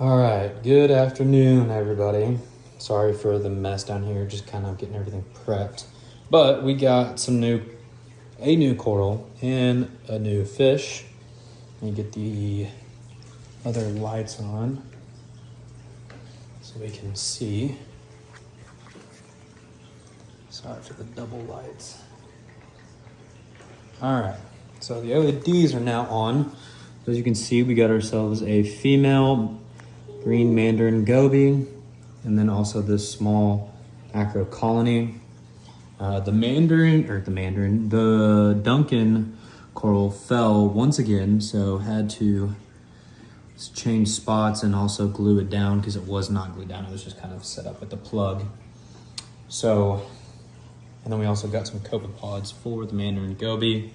All right, good afternoon, everybody. Sorry for the mess down here, just kind of getting everything prepped. But we got a new coral and a new fish. Let me get the other lights on so we can see. Sorry for the double lights. All right, so the LEDs are now on. As you can see, we got ourselves a female green mandarin goby, and then also this small acro colony. The Duncan coral fell once again, so had to change spots and also glue it down because it was not glued down. It was just kind of set up with the plug. So, and then we also got some copepods for the mandarin goby.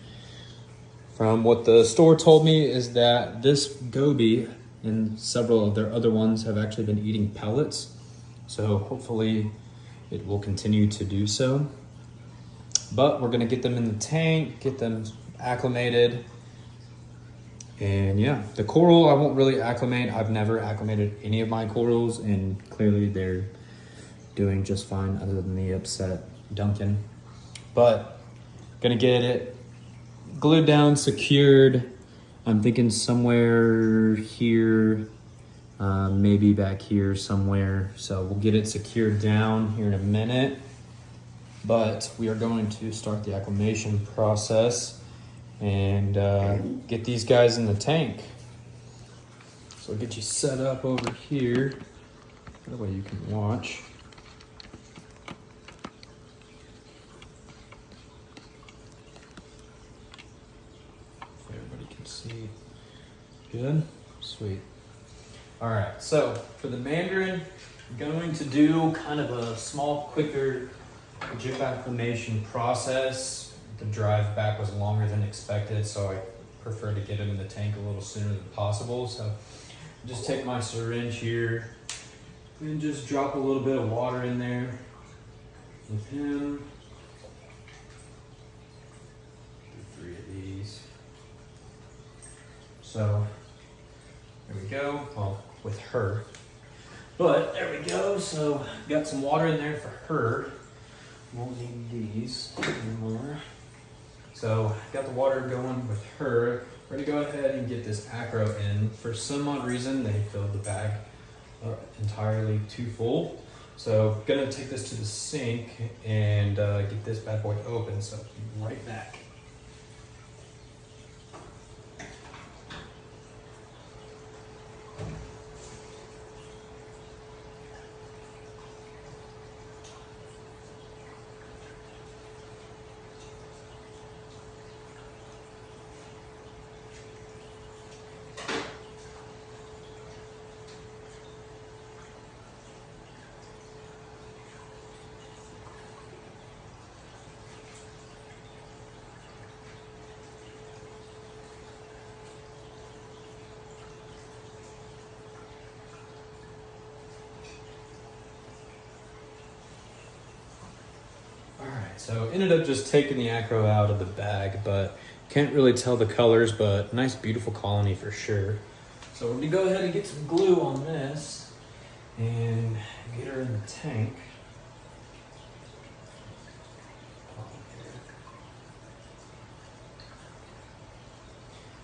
From what the store told me is that this goby and several of their other ones have actually been eating pellets. So hopefully it will continue to do so. But we're gonna get them in the tank, get them acclimated. And yeah, the coral I won't really acclimate. I've never acclimated any of my corals, and clearly they're doing just fine other than the upset Duncan. But gonna get it glued down, secured. I'm thinking somewhere here, maybe back here somewhere. So we'll get it secured down here in a minute. But we are going to start the acclimation process and get these guys in the tank. So I'll get you set up over here. That way you can watch. Everybody can see. Good? Sweet. All right, so for the mandarin, I'm going to do kind of a small, quicker gyp acclimation process. The drive back was longer than expected, so I prefer to get him in the tank a little sooner than possible. So just take my syringe here and just drop a little bit of water in there with him. Do 3 of these. So there we go. Well, with her. But there we go. So got some water in there for her. Won't need these anymore. So got the water going with her. We're gonna go ahead and get this acro in. For some odd reason, they filled the bag entirely too full. So gonna take this to the sink and get this bad boy open. So be right back. So ended up just taking the acro out of the bag, but can't really tell the colors, but nice beautiful colony for sure. So we're gonna go ahead and get some glue on this and get her in the tank.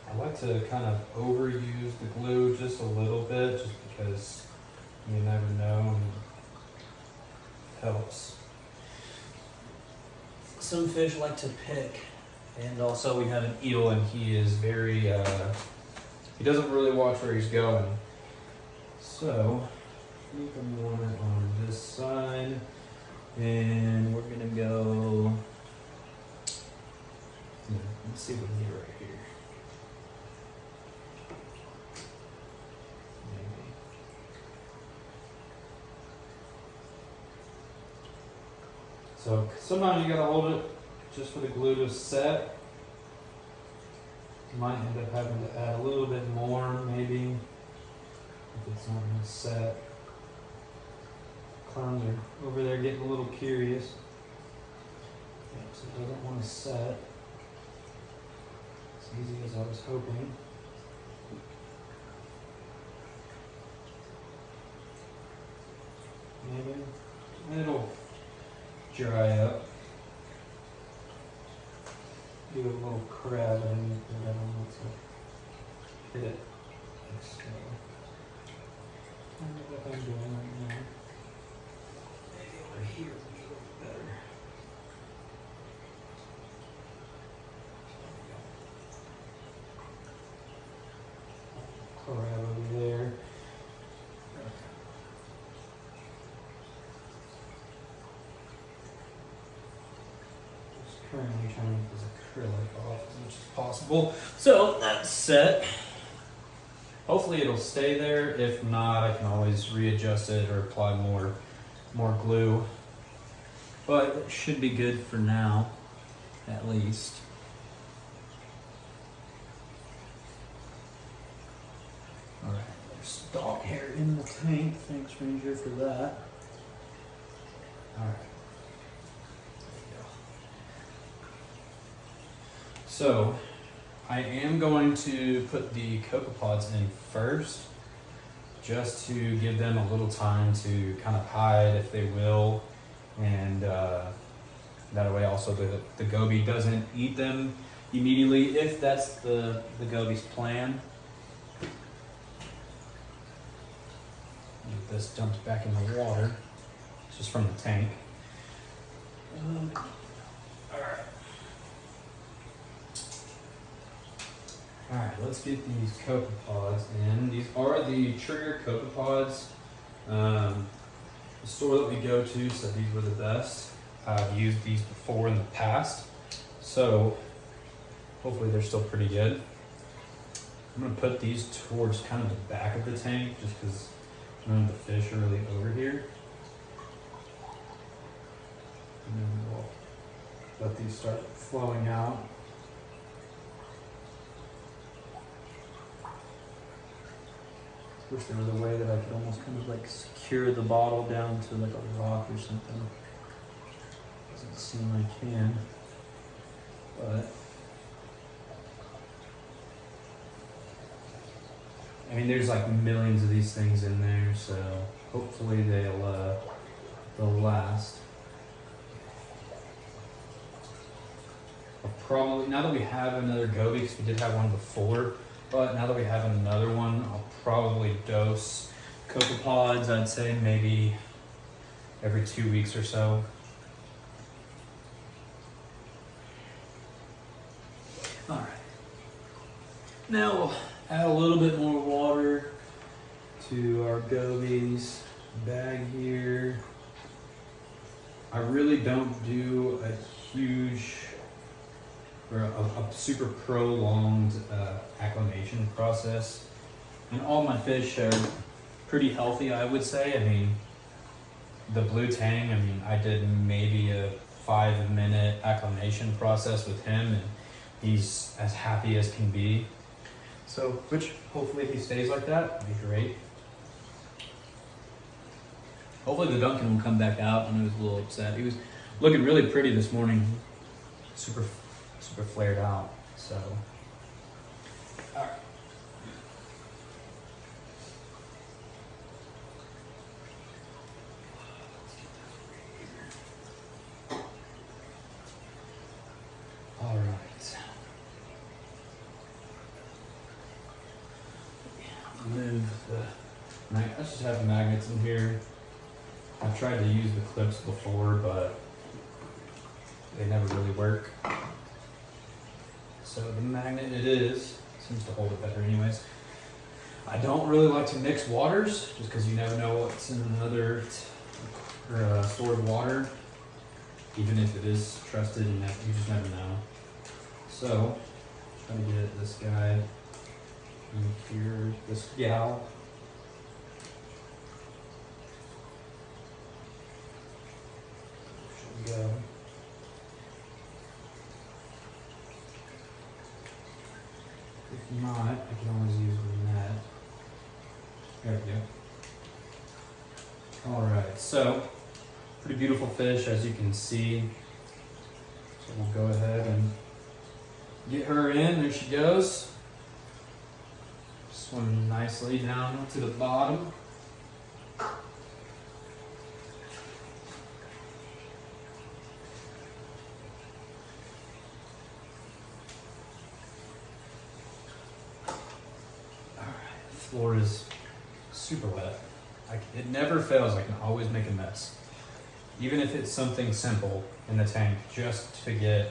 I like to kind of overuse the glue just a little bit, just because you never know, and it helps. Some fish like to pick, and also we have an eel, and he is very, he doesn't really watch where he's going. So, I think I'm going on this side, and we're gonna go, let's see what we need right here. So sometimes you gotta hold it just for the glue to set. You might end up having to add a little bit more, maybe, if it's not gonna set. Clowns are over there getting a little curious. Yep, so it doesn't want to set as easy as I was hoping. maybe. It'll dry up. Do a little crab underneath it. I don't know what's hit it. So, I don't know what I'm doing right now. Maybe over here would be a little better. Crab over there. Currently trying to get this acrylic off as much as possible. So that's set. Hopefully it'll stay there. If not, I can always readjust it or apply more glue. But it should be good for now, at least. All right, there's dog hair in the tank. Thanks, Ranger, for that. All right. So, I am going to put the copepods in first, just to give them a little time to kind of hide if they will, and that way also the goby doesn't eat them immediately, if that's the goby's plan. Get this dumped back in the water, it's just from the tank. Alright, let's get these copepods in. These are the Trigger copepods. The store that we go to said these were the best. I've used these before in the past, so hopefully they're still pretty good. I'm going to put these towards kind of the back of the tank, just because none of the fish are really over here. And then we'll let these start flowing out. Wish there was a way that I could almost kind of like secure the bottle down to like a rock or something. Doesn't seem I can, but I mean, there's like millions of these things in there, so hopefully they'll last. I'll probably, now that we have another goby, because we did have one before, but now that we have another one, I'll probably dose copepods, I'd say maybe every 2 weeks or so. All right. Now we'll add a little bit more water to our gobies bag here. I really don't do a huge or a super prolonged acclimation process. And all my fish are pretty healthy, I would say. I mean, the blue tang, I mean, I did maybe a 5-minute acclimation process with him, and he's as happy as can be. So, which hopefully if he stays like that, it'd be great. Hopefully the Duncan will come back out. I know he was a little upset. He was looking really pretty this morning. Super flared out, so. All right. All right. Move the, I just have magnets in here. I've tried to use the clips before, but they never really work. So the magnet it is, seems to hold it better anyways. I don't really like to mix waters, just because you never know what's in another stored water, even if it is trusted, and you just never know. So, trying to get this guy in here, this gal. Should go. If not, I can always use the net. There we go. Alright, so pretty beautiful fish, as you can see. So we'll go ahead and get her in. There she goes. Swimming nicely down to the bottom. floor is super wet. It never fails. I can always make a mess. Even if it's something simple in the tank, just to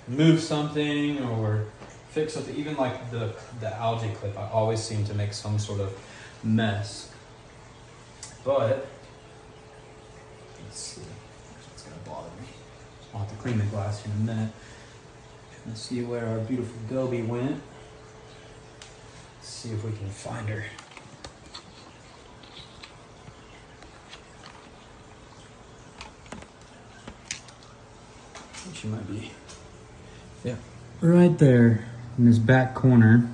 move something or fix something. Even like the algae clip, I always seem to make some sort of mess. But let's see, it's gonna bother me. I'll have to clean the glass here in a minute. Trying to see where our beautiful goby went. Let's see if we can find her. I think she might be, yeah, right there in this back corner.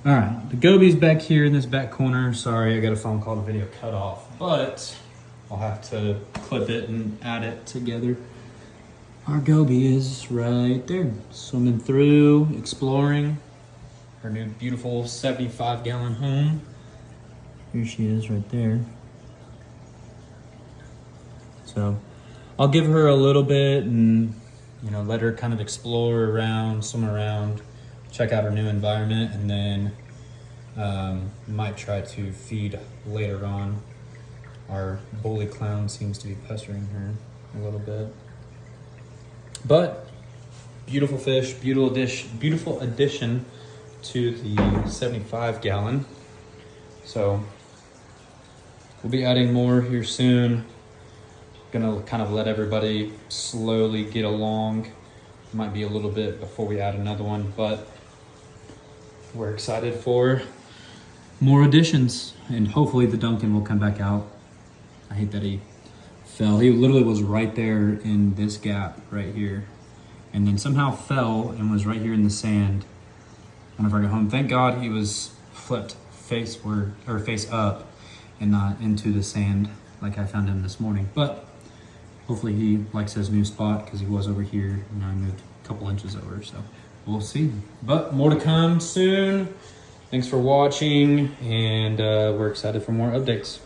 All right, the goby's back here in this back corner. Sorry, I got a phone call, the video cut off, but I'll have to clip it and add it together. Our goby is right there, swimming through, exploring her new beautiful 75-gallon home. Here she is right there. So I'll give her a little bit and, you know, let her kind of explore around, swim around, check out her new environment, and then might try to feed later on. Our bully clown seems to be pestering her a little bit. But beautiful fish, beautiful addition to the 75-gallon. So we'll be adding more here soon. Gonna kind of let everybody slowly get along. Might be a little bit before we add another one, but we're excited for more additions, and hopefully the Duncan will come back out. I hate that he fell. He literally was right there in this gap right here, and then somehow fell and was right here in the sand whenever I got home. Thank God he was flipped face up and not into the sand like I found him this morning. But hopefully he likes his new spot, because he was over here and now I moved a couple inches over, so we'll see. But more to come soon. Thanks for watching, and we're excited for more updates.